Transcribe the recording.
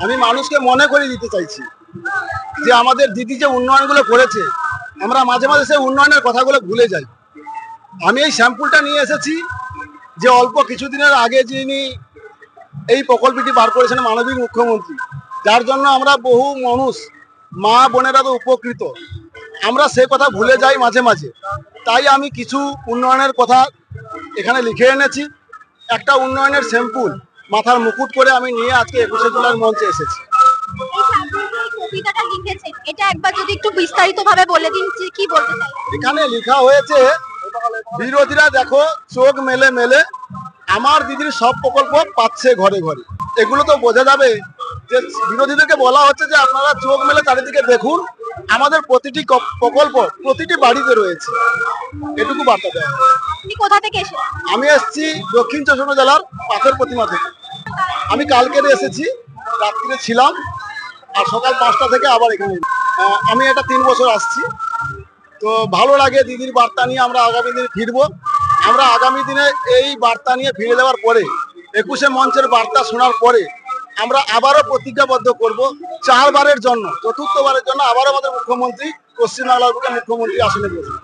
আমি মানুষকে মনে করে দিতে চাইছি যে আমাদের দিদি যে উন্নয়নগুলো করেছে, আমরা মাঝে মাঝে সেই উন্নয়নের কথাগুলো ভুলে যাই। আমি এই স্যাম্পলটা নিয়ে এসেছি যে অল্প কিছুদিনের আগে যিনি এই প্রকল্পটি বার করেছেন মাননীয় মুখ্যমন্ত্রী, যার জন্য আমরা বহু মানুষ মা বোনেরা তো উপকৃত, আমরা সে কথা ভুলে যাই মাঝে মাঝে। তাই আমি কিছু উন্নয়নের কথা এখানে লিখে এনেছি। একটা উন্নয়নের স্যাম্পল মাথার মুকুট করে আমি নিয়ে আজকে 21শে জুলাইয়ের মঞ্চে এসেছি। কবিতাটা লিখেছেন, এটা একবার যদি একটু বিস্তারিতভাবে বলে দিন যে কি বলতে চাই। এখানে লেখা হয়েছে, বিরোধীরা দেখো চোখ মেলে মেলে আমার দিদির সব প্রকল্প পাচ্ছে ঘরে ঘরে। এগুলো তো বোঝা যাবে যে বিরোধীদেরকে বলা হচ্ছে যে আপনারা চোখ মেলে চারিদিকে দেখুন, আমাদের প্রতিটি প্রকল্প প্রতিটি বাড়িতে রয়েছে। এটুকু বার্তা দেয়। আপনি কোথা থেকে এসেছেন? আমি এসেছি দক্ষিণ চব্বিশ পরগনা জেলার পাথর প্রতিমা থেকে। আমি কালকে এসেছি, রাত্রিরে ছিলাম, আর সকাল 5টা থেকে আবার এখানে। আমি এটা 3 বছর আসছি। তো ভালো লাগে দিদির বার্তা নিয়ে আমরা আগামী দিনে ফিরবো। আমরা আগামী দিনে এই বার্তা নিয়ে ফিরে যাওয়ার পরে 21শে মঞ্চের বার্তা শোনার পরে আমরা আবারও প্রতিজ্ঞাবদ্ধ করব 4বারের জন্য, 4র্থবারের জন্য আবারও আমাদের মুখ্যমন্ত্রী পশ্চিমবাংলার মুখ্যমন্ত্রী আসনে বসবে।